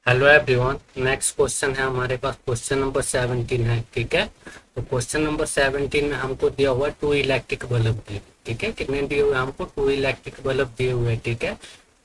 Hello everyone. Next question है हमारे पास, question number 17 है। ठीक है, तो क्वेश्चन नंबर 17 में हमको दिया हुआ टू इलेक्ट्रिक बल्ब दिए। ठीक है, कितने दिए हुए हैं हमको? टू इलेक्ट्रिक बल्ब दिए हुए हैं। ठीक है,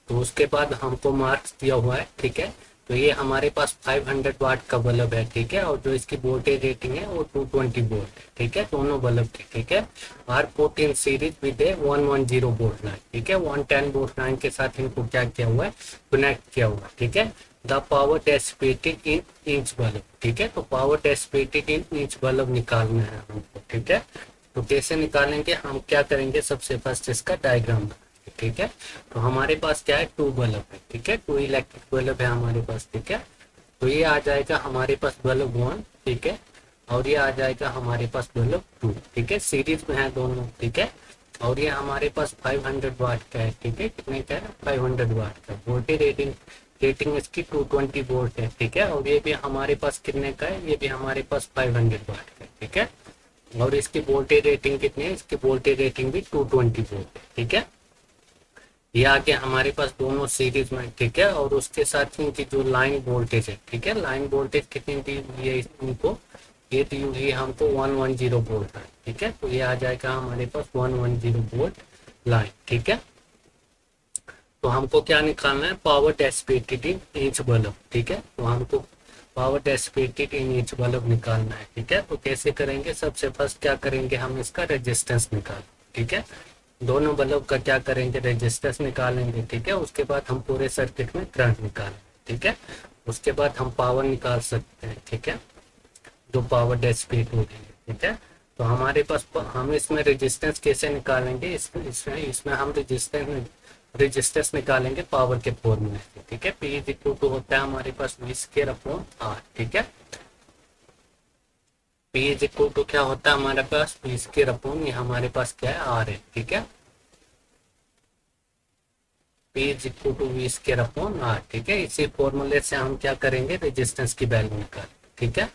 तो उसके बाद हमको मार्क्स दिया हुआ है। ठीक है, तो ये हमारे पास 500 वाट का बल्ब है। ठीक है, और जो इसकी वोल्टेज रेटिंग है वो 220 वोल्ट है। ठीक है, दोनों बल्ब की। ठीक है, R14 series with 110 volt line. ठीक है, 110 वोल्ट लाइन के साथ इनको क्या किया हुआ है? कनेक्ट किया हुआ है। ठीक है, the power dissipated in inch bulb. ठीक है, तो पावर डेसिपेटेड इन इंच बल्ब निकालना है हमको। ठीक है, तो कैसे निकालेंगे? हम क्या करेंगे, सबसे फर्स्ट इसका डायग्राम बनाएंगे। ठीक है, तो हमारे पास क्या है? टू बल्ब है। ठीक है, टू इलेक्ट्रिक बल्ब है हमारे पास। ठीक है, तो ये आ जाएगा हमारे पास बल्ब वन। ठीक है, और ये आ जाएगा हमारे पास बल्ब टू। ठीक है, सीरीज में है दोनों। ठीक है, और ये हमारे पास 500 वाट का है। ठीक है, कितने का है? 500 वाट का। वोल्टेज रेटिंग रेटिंग इसकी 220 वोल्ट है। ठीक है, और ये भी हमारे पास कितने का है? ये भी हमारे पास 500 वाट का है। ठीक है, और इसकी वोल्टेज रेटिंग कितनी है? इसकी वोल्टेज रेटिंग भी 220 वोल्ट है। ठीक है, ये आके हमारे पास दोनों सीरीज में। ठीक है, और उसके साथ इनकी जो लाइन वोल्टेज है। ठीक है, लाइन वोल्टेज कितनी दी हुई है इनको? ये दी हुई है हमको 110 वोल्ट है। ठीक है, तो ये आ जाएगा हमारे पास 110 वोल्ट लाइन। ठीक है, तो हमको क्या निकालना है? पावर डेसिपेटेड इन इंच बल्ब। ठीक है, तो हमको पावर डेसिपेटेड इन इंच बल्ब निकालना है। ठीक है, तो कैसे करेंगे? सबसे फर्स्ट क्या करेंगे, हम इसका रेजिस्टेंस निकाल। ठीक है, दोनों बल्ब का क्या करेंगे? रेजिस्टेंस निकालेंगे। ठीक है, उसके बाद हम पूरे सर्किट में करंट निकालेंगे। ठीक है, उसके बाद हम पावर निकाल सकते हैं। ठीक है, जो पावर डेसिपेट हो रही है। ठीक है, तो हमारे पास हम इसमें रेजिस्टेंस कैसे निकालेंगे? इसमें हम रेजिस्टेंस निकालेंगे पावर के फॉर्मूले से। ठीक है, पी इज इक्वल टू होता है हमारे पास वी स्क्वायर अपॉन आर। ठीक है, पी इज इक्वल टू क्या होता है हमारे पास? वी स्क्वायर अपॉन, ये हमारे पास क्या है? आर है। ठीक है, P is equal to V square upon R. ठीक है, इसी फॉर्मूले से हम क्या करेंगे? रेजिस्टेंस की वैल्यू निकाल। ठीक है,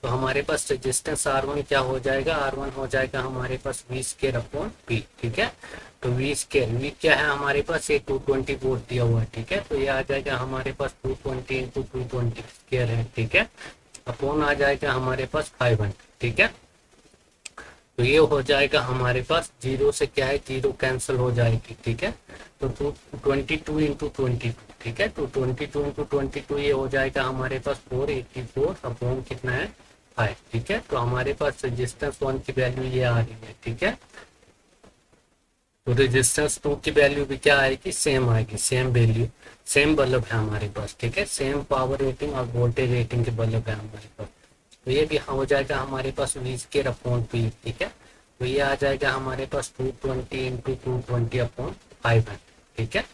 तो हमारे पास रेजिस्टेंस R1 क्या हो जाएगा? R1 हो जाएगा हमारे पास वी स्क्वायर अपॉन पी। ठीक है, तो वी स्क्वायर, वी क्या है हमारे पास? ये 220 वोल्ट दिया हुआ है। ठीक है, तो ये आ जाएगा हमारे पास 220 इंटू 220 स्क्वायर है। ठीक है, अपॉन आ जाएगा हमारे पास 500। ठीक है, तो ये हो जाएगा हमारे पास, जीरो से क्या है? जीरो कैंसिल हो जाएगी। ठीक है, तो 22 इंटू 22। ठीक है, तो 22 इंटू 22 ये हो जाएगा हमारे पास 484 अपॉन कितना है? 5। ठीक है, तो हमारे पास रेजिस्टेंस वन की वैल्यू ये आ रही है। ठीक है, तो रेजिस्टेंस टू की वैल्यू भी क्या आएगी? सेम आएगी, सेम वैल्यू। सेम बल्ब है हमारे पास। ठीक है, सेम पावर रेटिंग और वोल्टेज रेटिंग के बल्ब है हमारे पास। तो ये भी हो जाएगा हमारे पास वी स्क्वायर अपॉन पी। ठीक है, तो ये आ जाएगा हमारे पास 220 इंटू 220 अपॉन 500। ठीक है,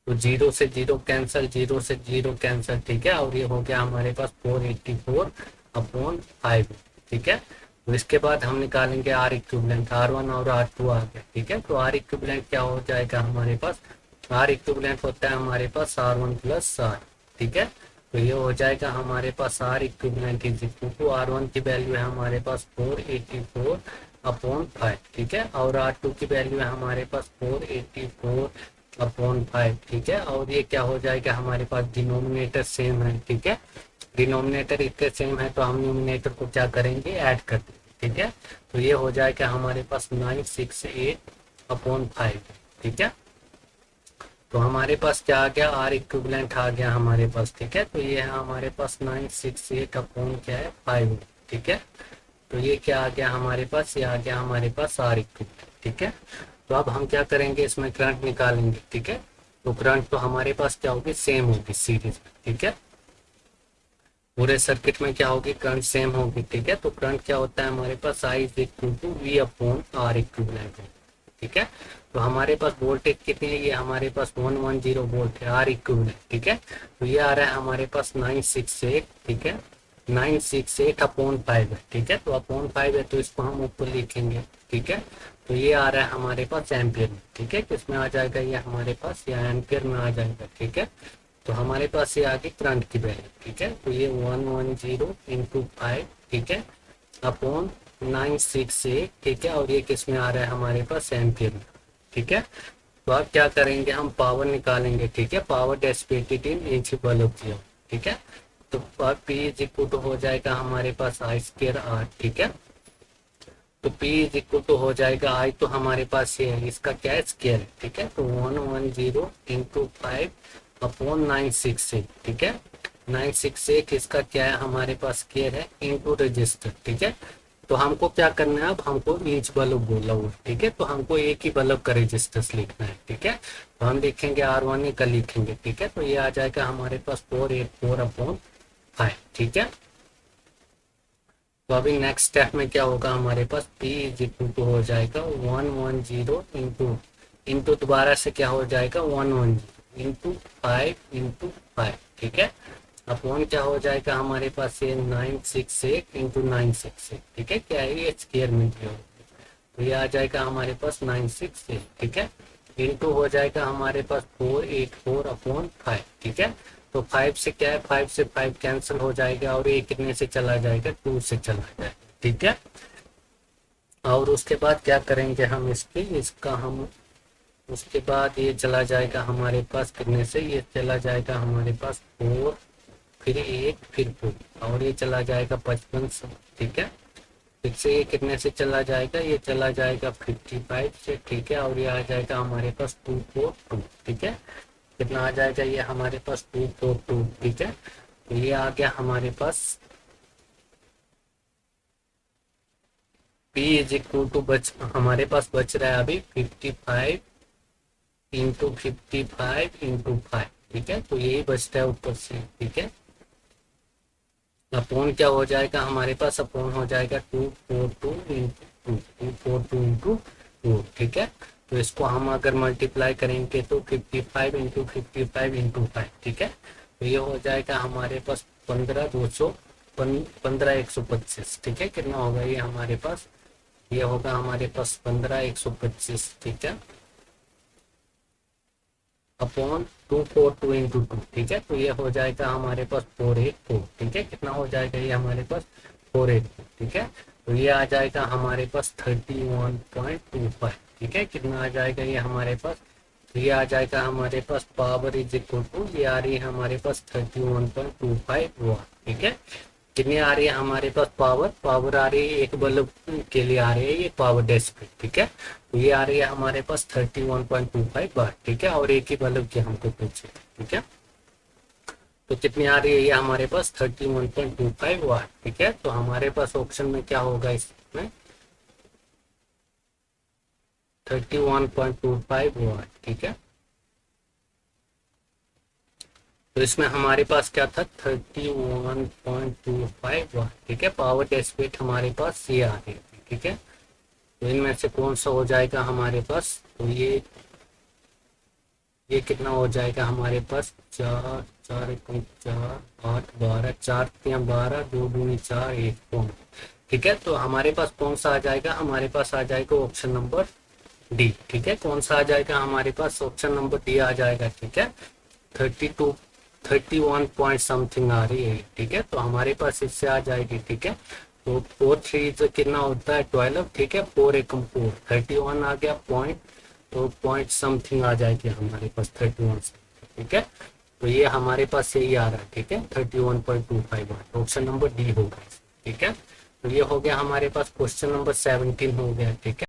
तो जीरो से जीरो कैंसिल, जीरो से जीरो कैंसिल। ठीक है, और ये हो गया हमारे पास 484 अपॉन 5। ठीक है, तो इसके बाद हम निकालेंगे आर इक्विवेलेंट। R1 और R2 आ गया। ठीक है, तो आर इक्विवेलेंट क्या हो जाएगा हमारे पास? आर इक्विवेलेंट होता है हमारे पास R1 प्लस आर। ठीक है, तो ये हो जाएगा हमारे पास R equivalent is equal to R1 की वैल्यू है हमारे पास 484 अपॉन 5। ठीक है, और R2 की वैल्यू है हमारे पास 484 अपॉन 5। ठीक है, और ये क्या हो जाएगा हमारे पास? डिनोमिनेटर सेम है। ठीक है, डिनोमिनेटर इतने सेम है तो हम न्यूमिनेटर को क्या करेंगे? ऐड कर देंगे। ठीक है, तो ये हो जाएगा हमारे पास 968 अपॉन 5। ठीक है, तो हमारे पास क्या आ गया? आर इक्विवेलेंट आ गया हमारे पास। ठीक है, तो ये है हमारे पास 968 अपॉन क्या है? 5। ठीक है, तो ये क्या आ गया हमारे पास? ये आ गया हमारे पास आर इक्विवेलेंट। ठीक है, तो अब हम क्या करेंगे? इसमें करंट निकालेंगे। ठीक है, तो करंट तो हमारे पास क्या होगी? सेम होगी सीरीज में। ठीक है, पूरे सर्किट में क्या होगी? करंट सेम होगी। ठीक है, तो करंट क्या होता है हमारे पास? I is equal to V upon R equivalent. ठीक है, तो हमारे पास वोल्टेज कितनी है? ये हमारे पास 110 वोल्ट है, आर इक्विवेलेंट। ठीक है, तो ये आ रहा है हमारे पास 968। ठीक है, 968 अपॉन 5 है। ठीक है, तो अपॉन 5 है तो इसको हम ऊपर लिखेंगे। ठीक है, तो ये आ रहा है हमारे पास एम्पियर में। ठीक है, किसमें आ जाएगा? ये हमारे पास ये एम्पियर में आ जाएगा। ठीक है, तो हमारे पास ये आ गई करंट की वैल्यू। ठीक है, तो ये 110 इंटू 5। ठीक है, अपॉन 968। ठीक है, और ये किस में आ रहा है हमारे पास? एम्पियर में। ठीक है, तो अब क्या करेंगे, हम पावर निकालेंगे, ठीक है, पावर डेसिपेटेड इन इंच बल्ब दिया, ठीक है। तो अब P इज इक्वल टू हो जाएगा हमारे पास आई स्क्वायर आर, ठीक है। तो P इज इक्वल टू हो जाएगा आई, तो हमारे पास ये है, इसका क्या है, स्क्वायर है, ठीक है। तो 110 इंटू 5 अपॉन 968, ठीक है। 968 इसका क्या है, हमारे पास स्क्वायर है इंटू रजिस्टर, ठीक है। तो हमको क्या करना है, अब हमको ईच बल्ब बोला वो, ठीक है। तो हमको एक ही बल्ब का रजिस्टर्स लिखना है, ठीक है। तो हम लिखेंगे R1 का लिखेंगे, ठीक है। तो ये आ जाएगा हमारे पास 484 अपॉन 5, ठीक है। तो अभी नेक्स्ट स्टेप में क्या होगा, हमारे पास P इज इक्वल टू हो जाएगा 110 इंटू दोबारा से क्या हो जाएगा 110 इंटू 5 इंटू 5, ठीक है। अपॉन क्या हो जाएगा हमारे पास ये 968 इंटू 968, ठीक है। क्या है ये स्क्वायर में दिया होगा, तो ये आ जाएगा हमारे पास 968, ठीक है। इंटू हो जाएगा हमारे पास 484 अपॉन 5, ठीक है। तो 5 से क्या है, 5 से 5 कैंसिल हो जाएगा और ये कितने से चला जाएगा, 2 से चला जाएगा, ठीक है। और उसके बाद क्या करेंगे हम इसका हम उसके बाद ये चला जाएगा हमारे पास कितने से, ये चला जाएगा हमारे पास 4 फिर 8 फिर 4 और ये चला जाएगा 55 से, ठीक है। फिर से ये कितने से चला जाएगा, ये चला जाएगा 55 से, ठीक है। और ये आ जाएगा हमारे पास 242, ठीक है। कितना आ जाएगा ये हमारे पास 242, ठीक है। तो ये आ गया हमारे पास P इज इक्वल टू हमारे पास बच रहा है अभी 55 इंटू 55 इंटू 5, ठीक है। तो यही बचता है ऊपर से, ठीक है। अपॉन क्या हो जाएगा हमारे पास, अपॉन हो जाएगा 242 इंटू 4, ठीक है। तो इसको हम अगर मल्टीप्लाई करेंगे तो 55 इंटू 55 इंटू 5, ठीक है। तो ये हो जाएगा हमारे पास 15,125, ठीक है। कितना होगा ये हमारे पास, ये होगा हमारे पास 15,125, ठीक है, अपॉन 242 इंटू 2, ठीक है। तो ये हो जाएगा हमारे पास 484, ठीक है। कितना हो जाएगा ये हमारे पास 484, ठीक है। तो ये आ जाएगा हमारे पास 31.25, ठीक है। कितना आ जाएगा ये हमारे पास, तो ये आ जाएगा हमारे पास पावर इज इक्वल टू, ये आ रही है हमारे पास 31.25 वाट, ठीक है। कितनी आ रही है हमारे पास पावर आ रही है एक बल्ब के लिए आ रही है ये पावर डेसिपेट, ठीक है। तो ये आ रही है हमारे पास 31.25 वाट, ठीक है। और एक ही बल्ब की हमको पूछे, ठीक है। तो कितनी आ रही है ये हमारे पास 31.25 वाट, ठीक है। तो हमारे पास ऑप्शन में क्या होगा, इसमें 31.25 वाट, ठीक है। तो इसमें हमारे पास क्या था 31.25 वाट, ठीक है। पावर डेसिपेट हमारे पास ये आ रही है, ठीक है। तो इनमें से कौन सा हो जाएगा हमारे पास, तो ये कितना हो जाएगा हमारे पास 4 4 4 8 12 4 3 12 2 2 4 1 पौन, ठीक है। तो हमारे पास कौन सा आ जाएगा, हमारे पास आ जाएगा ऑप्शन नंबर डी, ठीक है। कौन सा आ जाएगा हमारे पास, ऑप्शन नंबर डी आ जाएगा, ठीक है। 31 पॉइंट समथिंग आ रही है, ठीक है। तो हमारे पास इससे आ जाएगी, ठीक है। तो 4 3 कितना होता है 12, ठीक है। 4 एकम 4 31 आ गया पॉइंट, तो पॉइंट समथिंग आ जाएगी हमारे पास 31, ठीक है। तो ये हमारे पास यही आ रहा है, ठीक है, 31.25 ऑप्शन नंबर डी होगा, ठीक है। तो ये हो गया हमारे पास क्वेश्चन नंबर 17 हो गया, ठीक है।